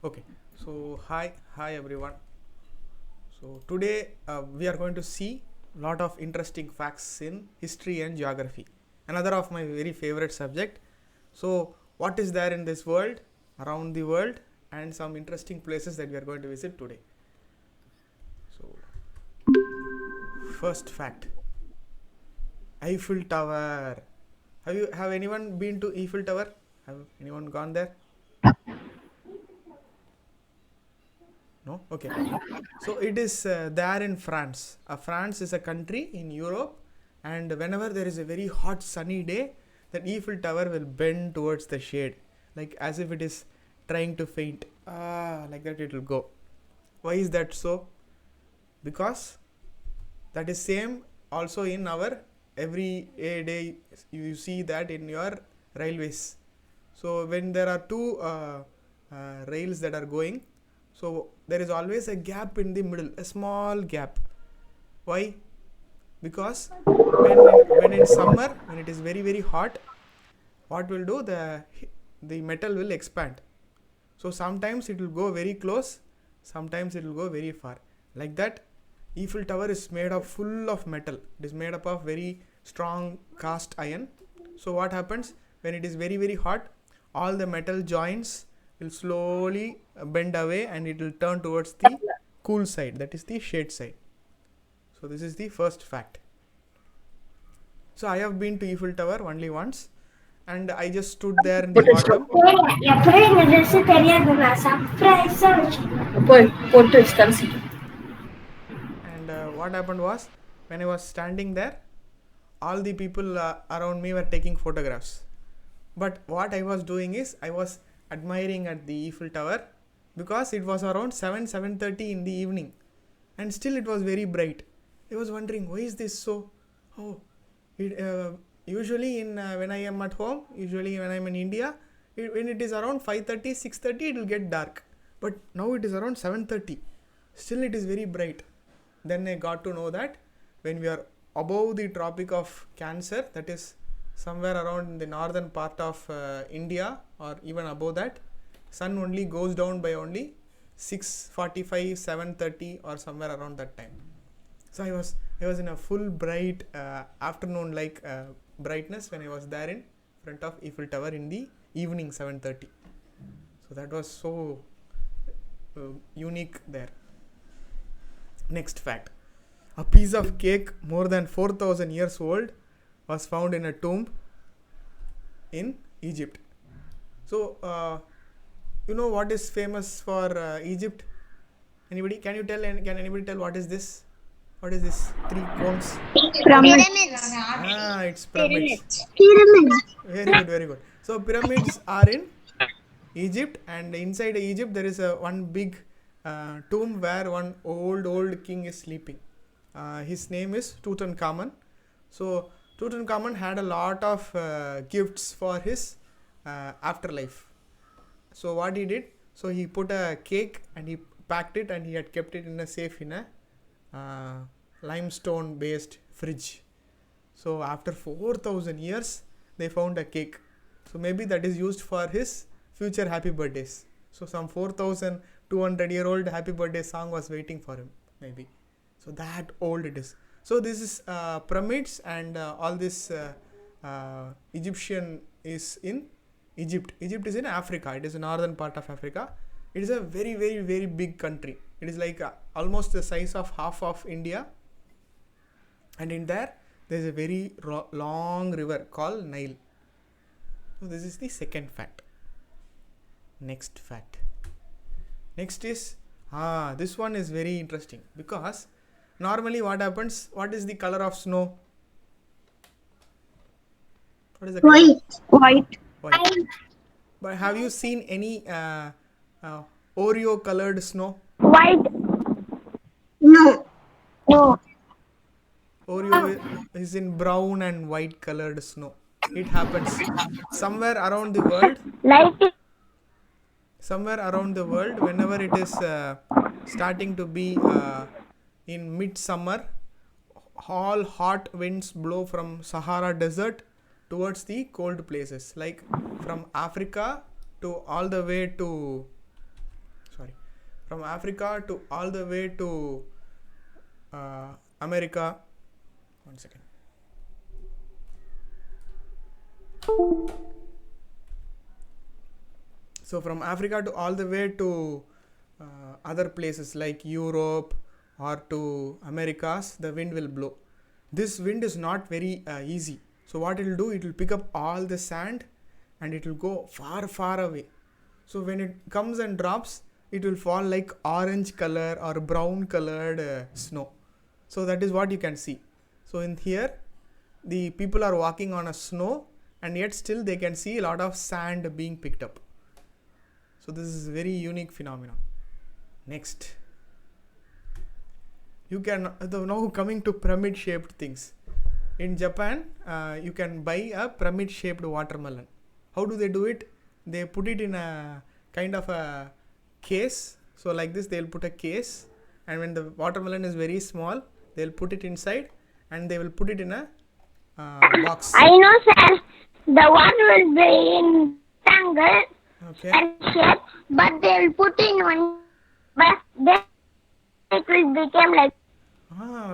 Okay, so hi everyone. So today we are going to see lot of interesting facts in history and geography. Another of my very favorite subject. So what is there in this world, around the world, and some interesting places that we are going to visit today. So first fact: Eiffel Tower. Have anyone been to Eiffel Tower? Have anyone gone there? No? Okay. So it is there in France. France is a country in Europe, and whenever there is a very hot sunny day, the Eiffel Tower will bend towards the shade, like as if it is trying to faint. Like that it will go. Why is that so? Because that is same also in our every day. You see that in your railways. So when there are two rails that are going, so there is always a gap in the middle, a small gap. Why? Because when in summer, when it is very hot, what will do, the metal will expand. So sometimes it will go very close, sometimes it will go very far. Like that, Eiffel Tower is made of full of metal. It is made up of very strong cast iron. So what happens when it is very hot? All the metal joints will slowly bend away and it will turn towards the cool side. That is the shade side. So this is the first fact. So I have been to Eiffel Tower only once, and I just stood there in the bottom. எப்படி இந்த dress தெரியாதுண்ணா சர்ப்ரைஸா போய் போட்டு வச்சு And what happened was, when I was standing there, all the people around me were taking photographs. But what I was doing is I was admiring at the Eiffel Tower, because it was around 7:30 in the evening, and still it was very bright. I was wondering, why is this so? Oh, usually in when I am at home, usually when I am in India, when it is around 5:30, 6:30, it will get dark. But now it is around 7:30. Still it is very bright. Then I got to know that when we are above the Tropic of Cancer, that is somewhere around the northern part of India, or even above that, sun only goes down by only 6:45, 7:30, or somewhere around that time. So I was in a full bright afternoon like brightness when I was there in front of Eiffel Tower in the evening 7:30. So that was so unique there. Next fact: a piece of cake more than 4,000 years old was found in a tomb in Egypt. So you know what is famous for Egypt? Anybody? Can anybody tell what is this? What is this? Three cones. pyramids. It's pyramids. Pyramids. Very good, very good. So pyramids are in Egypt, and inside Egypt there is a one big tomb where one old king is sleeping. His name is Tutankhamun. So Tutankhamun had a lot of gifts for his afterlife. So what he did? So he put a cake and he packed it and he had kept it in a safe in a uh, limestone based fridge. So after 4,000 years, they found a cake. So maybe that is used for his future happy birthdays. So some 4,200-year-old happy birthday song was waiting for him, maybe. So that old it is. So this is pyramids, and all this Egyptian is in Egypt. Egypt is in Africa. It is the northern part of Africa. It is a very big country. It is like almost the size of half of India, and in there is a very long river called Nile. So this is the second fact. Next fact. Next is this one is very interesting, because normally what happens? What is the color of snow? What is the color of White. white? But have you seen any uh, Oreo colored snow? White. No. No. Oreo is in brown and white colored snow. It happens somewhere around the world. Light. Somewhere around the world, whenever it is starting to be in midsummer, all hot winds blow from Sahara Desert towards the cold places, like from Africa to all the way to from Africa to all the way to America. One second. So from Africa to all the way to other places like Europe or to Americas, the wind will blow. This wind is not very easy. So what it will do, it will pick up all the sand and it will go far away. So when it comes and drops, it will fall like orange color or brown colored snow. So that is what you can see. So in here, the people are walking on a snow, and yet still they can see a lot of sand being picked up. So this is a very unique phenomenon. Next, you can now coming to pyramid shaped things. In Japan, you can buy a pyramid shaped watermelon. How do they do it? They put it in a kind of a case. So like this, they'll put a case, and when the watermelon is very small, they'll put it inside and they will put it in a box. I know, sir. The one will be in triangle Okay. and shape, but they will put in one, but then it will become like.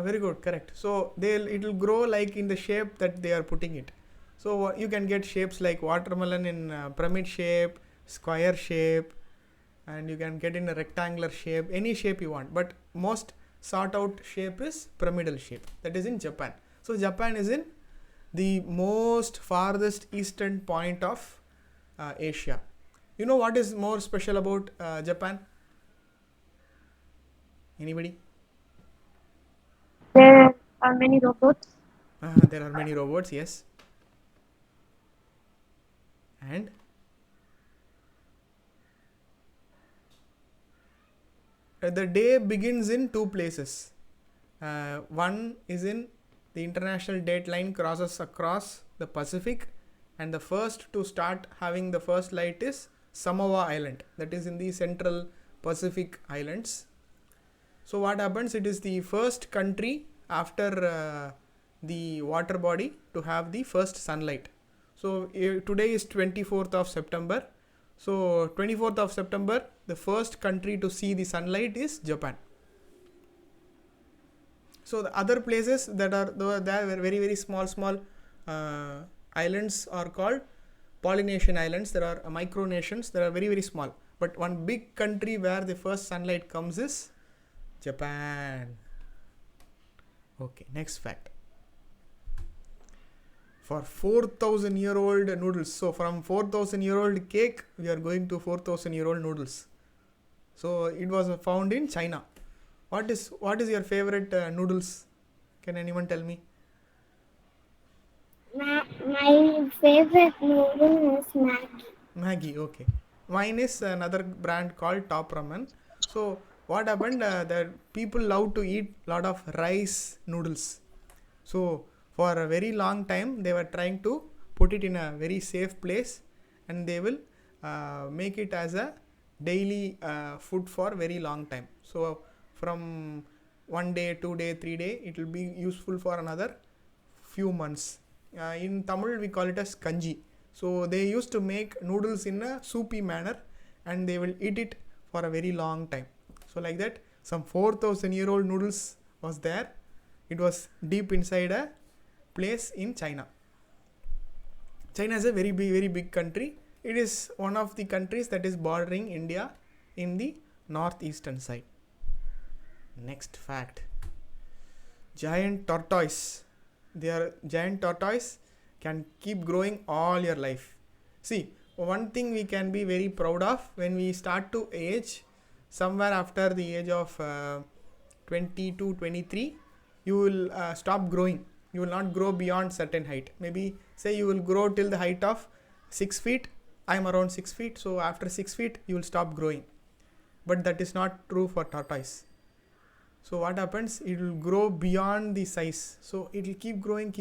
Very good, correct. So it will grow like in the shape that they are putting it. So you can get shapes like watermelon in pyramid shape, square shape, and you can get in a rectangular shape, any shape you want. But most sought out shape is pyramidal shape. That is in Japan. So Japan is in the most farthest eastern point of Asia. You know what is more special about Japan? Anybody? There are many robots. There are many robots, yes. And the day begins in two places. One is in the international date line crosses across the Pacific, and the first to start having the first light is Samoa Island, that is in the central Pacific Islands. So what happens, it is the first country after the water body to have the first sunlight. So today is 24th of September. So 24th of September, the first country to see the sunlight is Japan. So the other places that are there were very small islands are called Polynesian Islands. There are micronations that are very small. But one big country where the first sunlight comes is Japan. Okay, next fact. For 4,000 year old noodles. So from 4,000 year old cake, we are going to 4,000 year old noodles. So it was found in China. What is your favorite noodles? Can anyone tell me? My favorite noodle is Maggi. Maggi, okay. Mine is another brand called Top Ramen. So what happened? The people love to eat lot of rice noodles. So for a very long time, they were trying to put it in a very safe place, and they will make it as a daily food for very long time. So from 1 day, 2 day, 3 day, it will be useful for another few months. In Tamil, we call it as kanji. So they used to make noodles in a soupy manner, and they will eat it for a very long time. So like that, some 4,000 year old noodles was there. It was deep inside a place in China. China is a very big country. It is one of the countries that is bordering India in the northeastern side. Next fact. Giant tortoise. Giant tortoise can keep growing all your life. See, one thing we can be very proud of, when we start to age, somewhere after the age of 22, 23, you will stop growing. You will not grow beyond certain height. Maybe say you will grow till the height of 6 feet. I am around 6 feet. So after 6 feet, you will stop growing. But that is not true for tortoise. So what happens? It will grow beyond the size. So it will keep growing.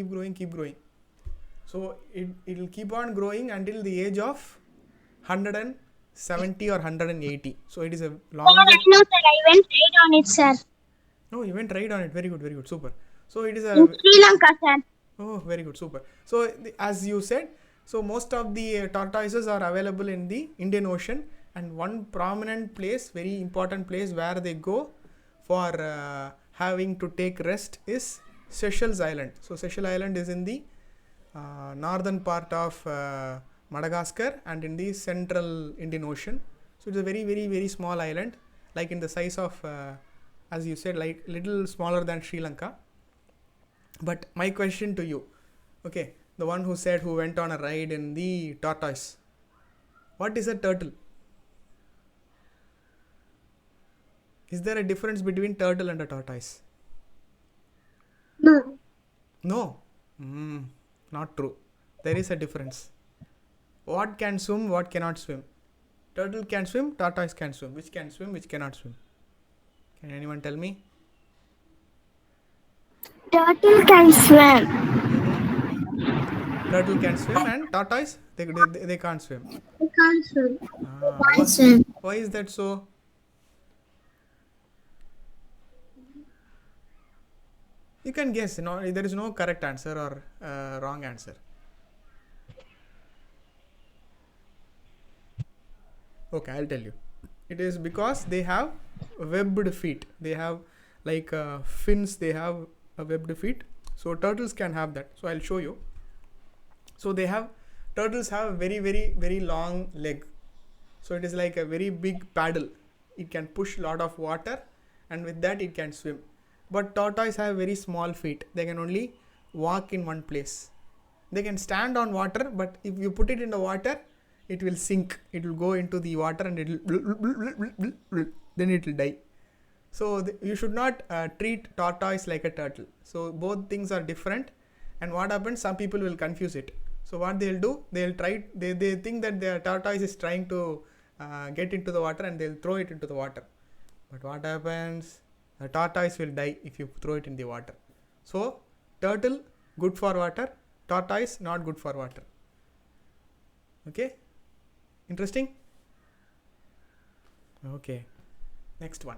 So it will keep on growing until the age of 170 or 180. So it is a long. Oh, I know, sir. I went right on it, sir. No, you went right on it. Very good, super. So it is a. In Sri Lanka, sir. Oh, very good, super. So as you said, so most of the tortoises are available in the Indian Ocean, and one prominent place, very important place where they go for having to take rest is Seychelles Island. So Seychelles Island is in the northern part of Madagascar and in the central Indian Ocean. So it's a very, very, very small island, like in the size of, as you said, like little smaller than Sri Lanka. But my question to you, okay, the one who said who went on a ride in the tortoise, what is a turtle? Is there a difference between turtle and a tortoise? No. No. Not true. There is a difference. What can swim, what cannot swim? Turtle can swim, tortoise can swim. Which can swim, which cannot swim? Can anyone tell me? Turtle can swim. Turtle can swim and tortoise, they can't swim. They can't swim. Why, Swim. why is that so? You can guess. No, there is no correct answer or wrong answer. Okay, I'll tell you. It is because they have webbed feet. They have like fins. They have a webbed feet. So turtles can have that. So I'll show you. So turtles have very, very, very long leg. So it is like a very big paddle. It can push a lot of water, and with that it can swim. But tortoise have very small feet. They can only walk in one place. They can stand on water, but if you put it in the water, it will sink. It will go into the water and it will then it will die. So you should not treat tortoise like a turtle. So both things are different. And what happens? Some people will confuse it. So what they'll do? They'll try. They think that the tortoise is trying to get into the water, and they'll throw it into the water. But what happens? The tortoise will die if you throw it in the water. So turtle good for water, tortoise not good for water. Okay, interesting. Okay, next one.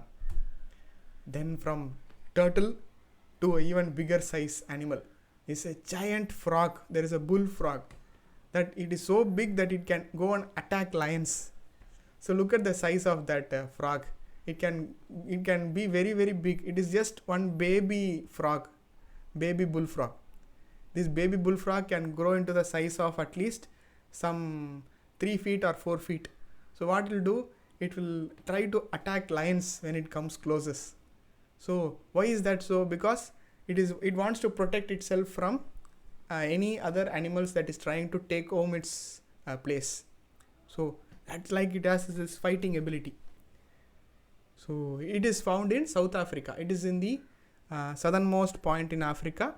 Then from turtle to an even bigger size animal is a giant frog. There is a bullfrog that it is so big that it can go and attack lions. So look at the size of that frog. It can be very, very big. It is just one baby frog, baby bullfrog. This baby bullfrog can grow into the size of at least some 3 feet or 4 feet. So what it will do? It will try to attack lions when it comes closest. So why is that so? Because it wants to protect itself from any other animals that is trying to take home its place. So that's like it has this fighting ability. So it is found in South Africa. It is in the southernmost point in Africa,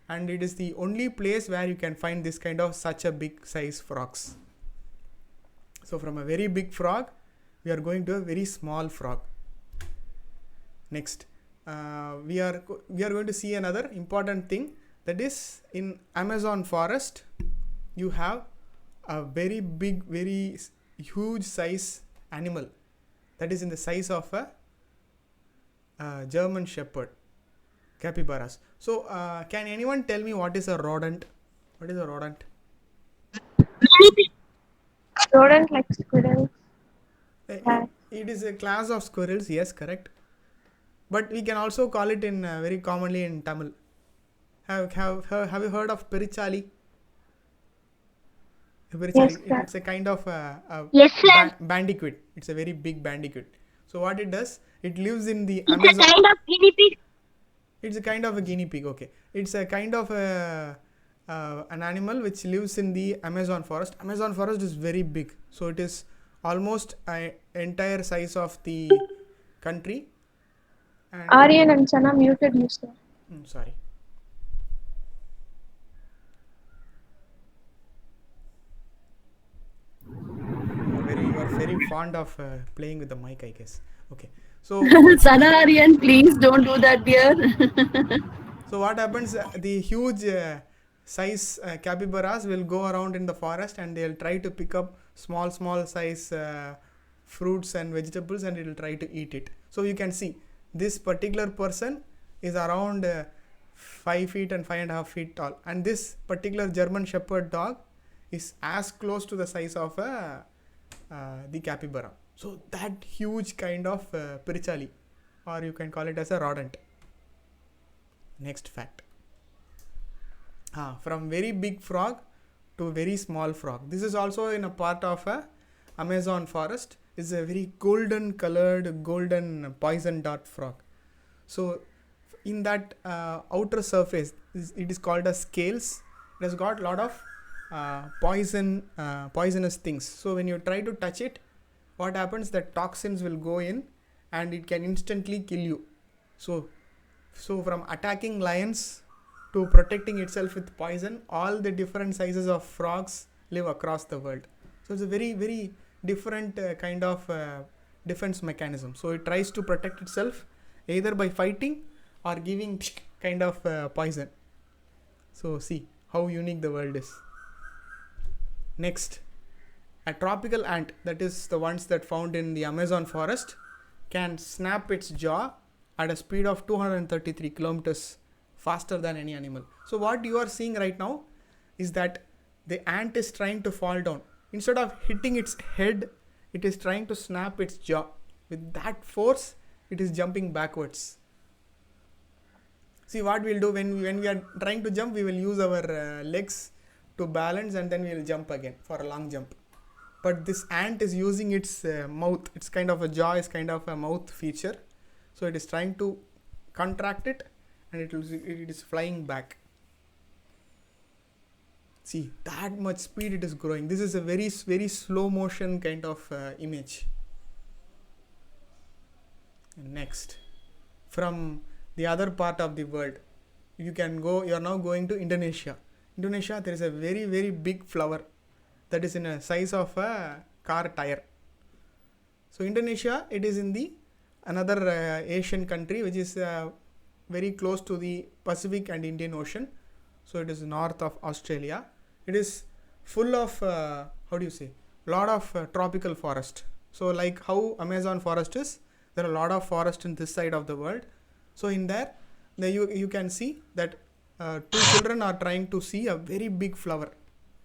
and it is the only place where you can find this kind of such a big size frogs. So from a very big frog, we are going to a very small frog. Next, we are going to see another important thing, that is in Amazon forest. You have a very big, very huge size animal that is in the size of a German Shepherd, capybaras. So can anyone tell me what is a rodent? What is a rodent? Rodent like squirrels. It is a class of squirrels. Yes, correct. But we can also call it in very commonly in Tamil. Have you heard of Perichali? Yes, it's a kind of Yes, sir. bandicoot. It's a very big bandicoot. So what it does? It lives in the It's Amazon. a kind of guinea pig. It's a kind of a guinea pig. Okay, it's a kind of an animal which lives in the Amazon forest. Amazon forest is very big, so it is almost an entire size of the country. And Aryan and Chana muted you, sir. sorry. You are very fond of playing with the mic, I guess. Okay, so Sana Aryan, please don't do that, dear. so what happens? The huge size capybaras will go around in the forest, and they'll try to pick up small size fruits and vegetables, and it will try to eat it. So you can see this particular person is around 5 feet and 5.5 feet tall, and this particular German Shepherd dog is as close to the size of the capybara. So that huge kind of pirichali, or you can call it as a rodent. Next fact. From very big frog to very small frog. This is also in a part of a Amazon forest. It's a very golden colored, golden poison dart frog. So in that outer surface, it is called as scales. It has got a lot of poisonous things. So when you try to touch it, what happens, that toxins will go in and it can instantly kill you. So from attacking lions to protecting itself with poison, all the different sizes of frogs live across the world. So it's a very, very different kind of defense mechanism. So it tries to protect itself either by fighting or giving kind of poison. So see how unique the world is. Next, a tropical ant, that is the ones that found in the Amazon forest, can snap its jaw at a speed of 233 kilometers faster than any animal. So what you are seeing right now is that the ant is trying to fall down. Instead of hitting its head, it is trying to snap its jaw. With that force, it is jumping backwards. See what we'll do when we are trying to jump, we will use our legs to balance and then we will jump again for a long jump. But this ant is using its mouth. It's kind of a jaw, is kind of a mouth feature. So it is trying to contract it and it is flying back. See that much speed it is growing. This is a very, very slow motion kind of image. And next, from the other part of the world, you are now going to Indonesia. Indonesia, there is a very, very big flower that is in a size of a car tire. So Indonesia, it is in the another Asian country which is very close to the Pacific and Indian Ocean. So it is north of Australia. It is full of lot of tropical forest. So like how Amazon forest is, there are a lot of forest in this side of the world. So in there you can see that two children are trying to see a very big flower.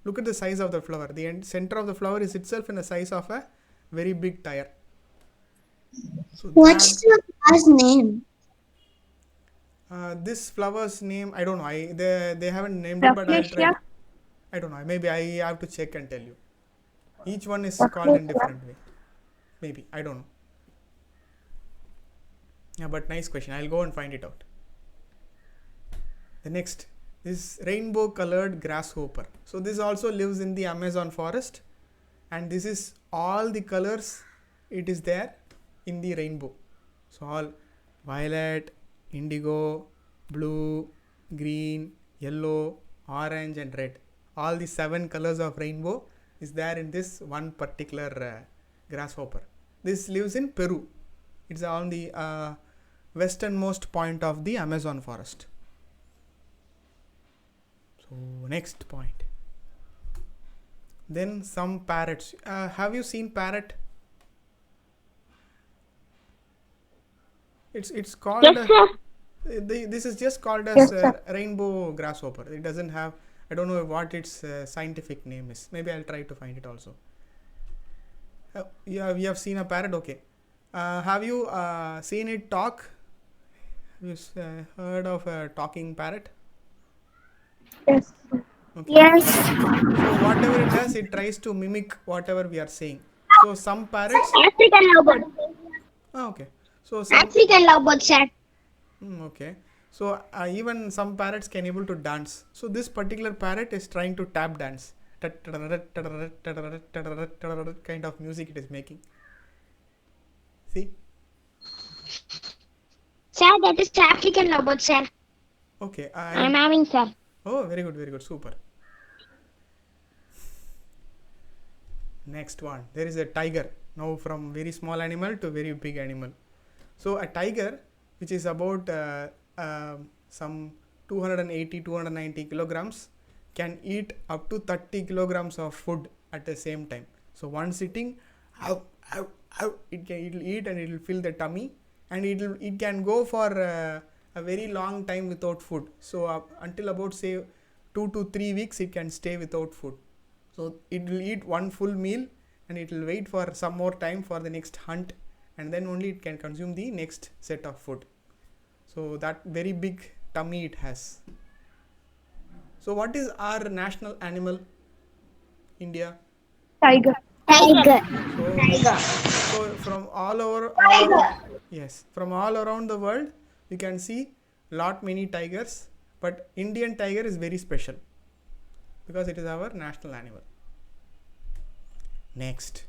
Look at the size of the flower. The center of the flower is itself in the size of a very big tire. So What's the flower's name? This flower's name, I don't know. They haven't named it, but I'll try. I don't know. Maybe I have to check and tell you. Each one is called in different way. Maybe, I don't know. Yeah, but nice question. I'll go and find it out. The next is rainbow colored grasshopper. So this also lives in the Amazon forest, and this is all the colors it is there in the rainbow. So all violet, indigo, blue, green, yellow, orange and red. All the 7 colors of rainbow is there in this one particular grasshopper. This lives in Peru. It's on the westernmost point of the Amazon forest. So next point. Then some parrots. Have you seen parrot? It's called. Yes, sir. This is just called as Yes, sir. rainbow grasshopper. It doesn't have. I don't know what its scientific name is. Maybe I'll try to find it also. Yeah, we have seen a parrot. Okay. Have you seen it talk? Have you heard of a talking parrot? Yes. Okay. Yes. So whatever it does, it tries to mimic whatever we are saying. So some parrots. African lovebird. Okay. So some. African lovebird, sir. Okay. So even some parrots can able to dance. So this particular parrot is trying to tap dance. Kind of music it is making. See? Sir, that is African lovebird, sir. Okay. I'm having, sir. Oh, very good, super. Next one. There is a tiger. Now from very small animal to very big animal. So a tiger, which is about some 280-290 kilograms, can eat up to 30 kilograms of food at the same time. So one sitting, it'll eat and it will fill the tummy, and it can go for a very long time without food. So until about say 2 to 3 weeks it can stay without food. So it will eat one full meal and it will wait for some more time for the next hunt, and then only it can consume the next set of food. So that very big tummy it has. So what is our national animal? India. Tiger. Tiger. So from from all around the world you can see lot many tigers, but Indian tiger is very special because it is our national animal. Next,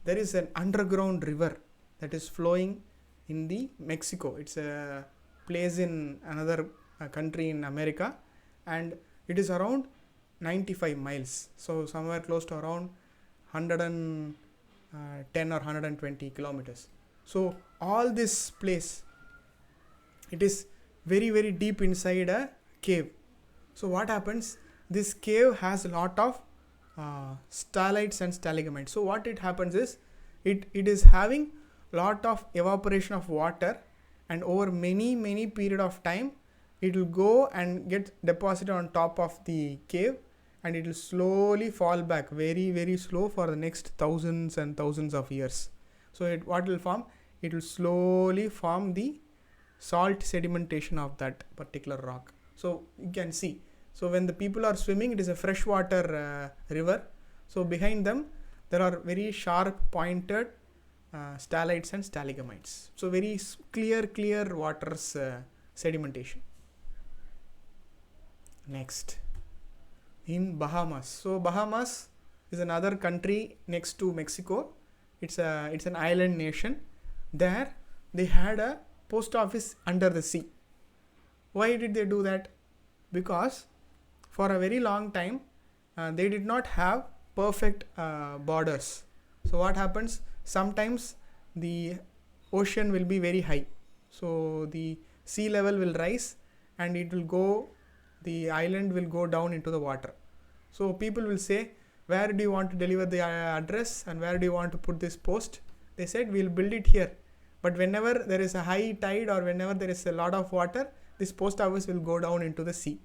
there is an underground river that is flowing in the Mexico. It's a place in another country in America, and it is around 95 miles, so somewhere close to around 110 or 120 kilometers. So all this place, it is very very deep inside a cave. So what happens, this cave has a lot of stalactites and stalagmites. So what it happens is it is having lot of evaporation of water, and over many period of time it will go and get deposited on top of the cave, and it will slowly fall back very very slow for the next thousands and thousands of years. So what will form, it will slowly form the salt sedimentation of that particular rock. So you can see, so when the people are swimming, it is a freshwater river, so behind them there are very sharp pointed stalactites and stalagmites. So very clear waters sedimentation. Next, in Bahamas. So Bahamas is another country next to Mexico. It's an island nation. There they had a post office under the sea. Why did they do that? Because for a very long time they did not have perfect borders. So what happens, sometimes the ocean will be very high, so the sea level will rise and it will go, the island will go down into the water. So people will say, where do you want to deliver the address and where do you want to put this post? They said, we'll build it here, but whenever there is a high tide or whenever there is a lot of water, this post office will go down into the sea.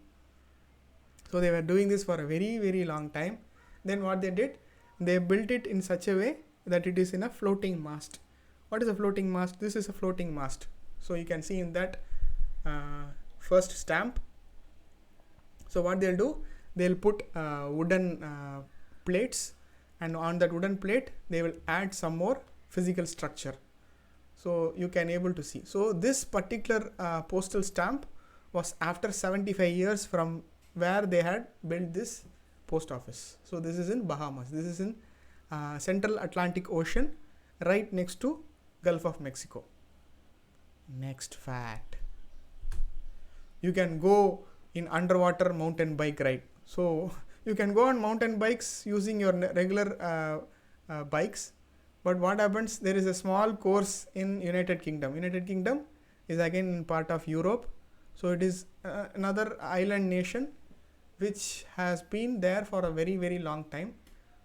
So they were doing this for a very very long time. Then what they did, they built it in such a way that it is in a floating mast. What is a floating mast? This is a floating mast. So you can see in that first stamp. So what they'll do, they'll put wooden plates, and on that wooden plate they will add some more physical structure, so you can able to see. So this particular postal stamp was after 75 years from where they had built this post office. So this is in Bahamas. This is in Central Atlantic Ocean, right next to Gulf of Mexico. Next fact, you can go in underwater mountain bike ride. So you can go on mountain bikes using your regular bikes, but what happens, there is a small course in United Kingdom. United Kingdom is again part of Europe, so it is another island nation which has been there for a very very long time.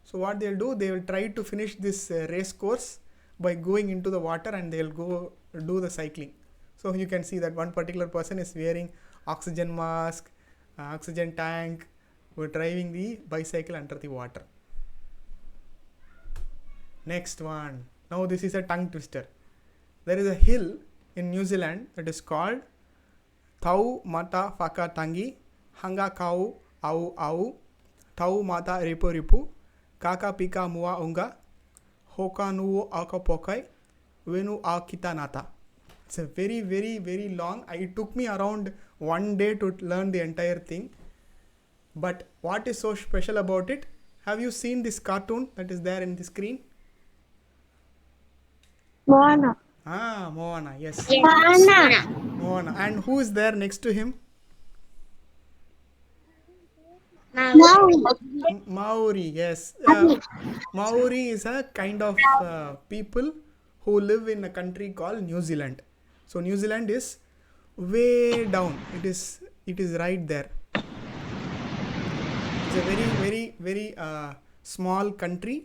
So what they'll do, they will try to finish this race course by going into the water, and they'll go do the cycling. So you can see that one particular person is wearing oxygen mask, oxygen tank, we're driving the bicycle under the water. Next one, now this is a tongue twister. There is a hill in New Zealand that is called Tau Mata Whakatangi Hanga Kau Au Au Tau Mata Ripu Ripu Kaka Pika Mua Unga Hoka Nuo Akapokai Venu Akita Nata. It's a very very very long. It took me around one day to learn the entire thing. But what is so special about it? Have you seen this cartoon that is there in the screen? Moana. Moana, yes. Moana. Moana. And who is there next to him? Maori, yes. Maori is a kind of people who live in a country called New Zealand. So New Zealand is way down. It is right there. It's a very very very small country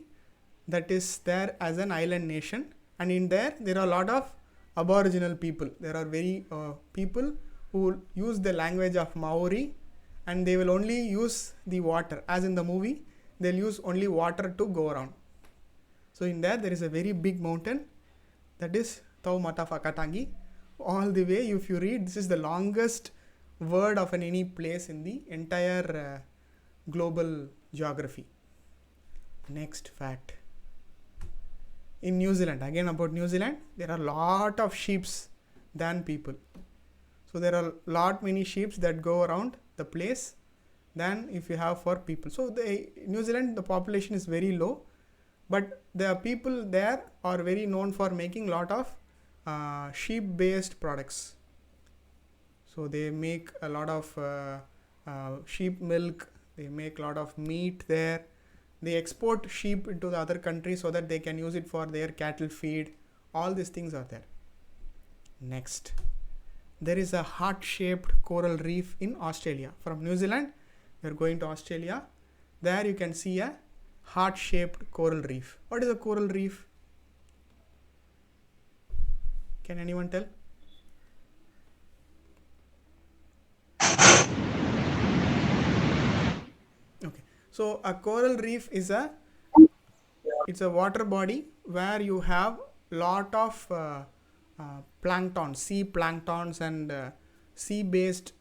that is there as an island nation, and in there are a lot of aboriginal people. There are very people who use the language of Maori, and they will only use the water, as in the movie they'll use only water to go around. So in there is a very big mountain, that is Taumata Whakatangi. All the way, if you read, this is the longest word of any place in the entire global geography. Next fact. In New Zealand, again about New Zealand, there are a lot of sheep than people. So there are many sheep that go around the place than if you have for people. So New Zealand, the population is very low, but the people there are very known for making lot of sheep based products. So they make a lot of sheep milk, they make a lot of meat there. They export sheep into the other countries so that they can use it for their cattle feed. All these things are there. Next, there is a heart-shaped coral reef in Australia. From New Zealand, we are going to Australia. There you can see a heart-shaped coral reef. What is a coral reef? Can anyone tell? Okay. So a coral reef is it's a water body where you have lot of plankton, sea planktons and sea-based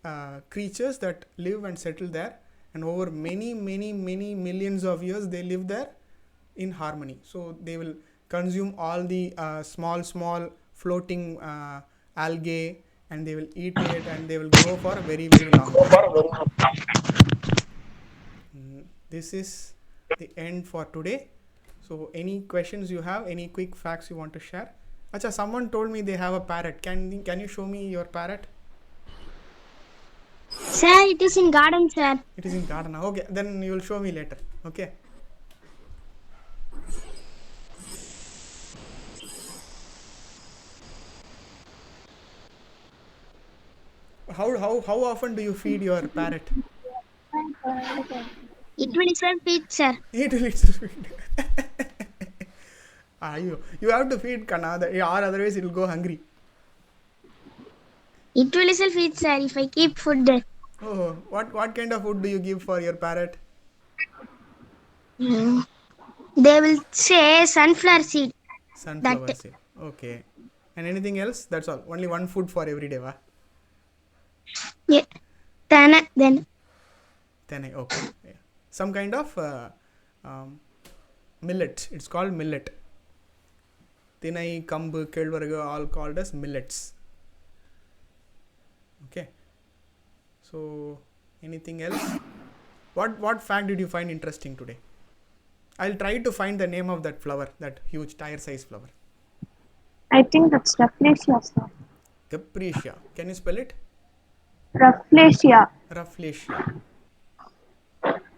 creatures that live and settle there, and over many millions of years they live there in harmony. So they will consume all the small floating algae, and they will eat it, and they will grow for a very long time. This is the end for today. So any questions you have, any quick facts you want to share? Acha, someone told me they have a parrot. Can you show me your parrot? Sir, it is in garden, sir. It is in garden. Okay, then you will show me later. Okay. How often do you feed your parrot? It will itself feed, sir. It will itself feed. You have to feed Kana, or otherwise it will go hungry. It will itself feed, sir, if I keep food there. Oh, what kind of food do you give for your parrot? They will say sunflower seed. Sunflower seed. Okay. And anything else? That's all. Only one food for every day, wa? Yeah. Then. Okay. Yeah. Some kind of millet. It's called millet. Thinai, kambu, kelvarga, all called as millets. Okay. So, anything else? What fact did you find interesting today? I'll try to find the name of that flower, that huge tire-sized flower. I think that's Rafflesia, sir. Capricia. Can you spell it? Rafflesia. Rafflesia.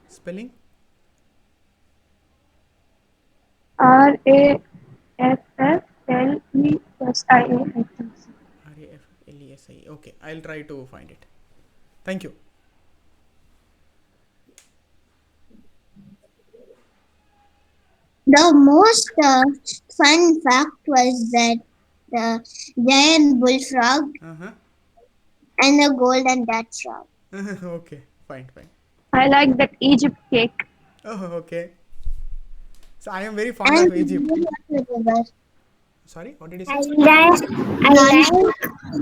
Spelling? Rafflesia, I think so. Rafflesia. Okay, I'll try to find it. Thank you. The most fun fact was that the giant bullfrog and the golden Dutch frog. Okay, fine. I like that Egypt cake. Oh, okay. So I am very fond of Egypt. Sorry, what did you say? It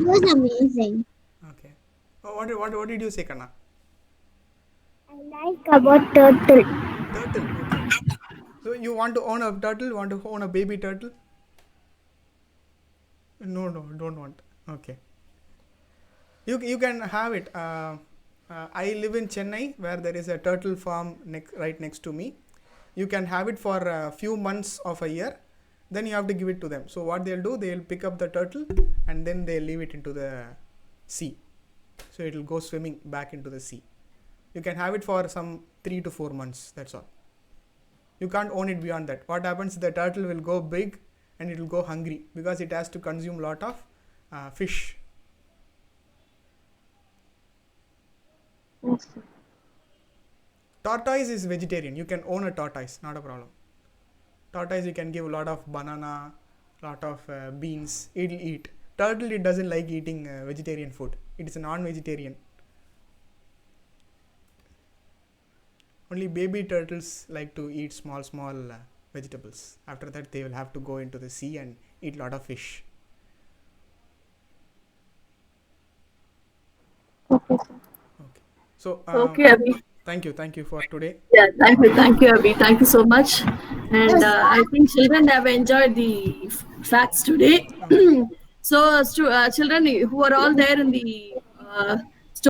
was amazing. Okay. Oh, what did you say, Kana? I like about turtle. Turtle. Okay. So you want to own a turtle? Want to own a baby turtle? No, don't want. Okay. You can have it. I live in Chennai, where there is a turtle farm right next to me. You can have it for a few months of a year. Then you have to give it to them. So what they'll do, they'll pick up the turtle and then they'll leave it into the sea. So it will go swimming back into the sea. You can have it for some 3 to 4 months. That's all. You can't own it beyond that. What happens? The turtle will go big and it will go hungry because it has to consume a lot of fish. Yes, sir. Tortoise is vegetarian. You can own a tortoise, not a problem. Tortoise, you can give a lot of banana, lot of beans. It'll eat. Turtle, it doesn't like eating vegetarian food. It is a non-vegetarian. Only baby turtles like to eat small vegetables. After that, they will have to go into the sea and eat lot of fish. Okay, sir. Okay. So Okay, Abhi. thank you for today. Yeah, thank you, Abhi. Thank you so much. And I think children have enjoyed the facts today. So, children who are all there in the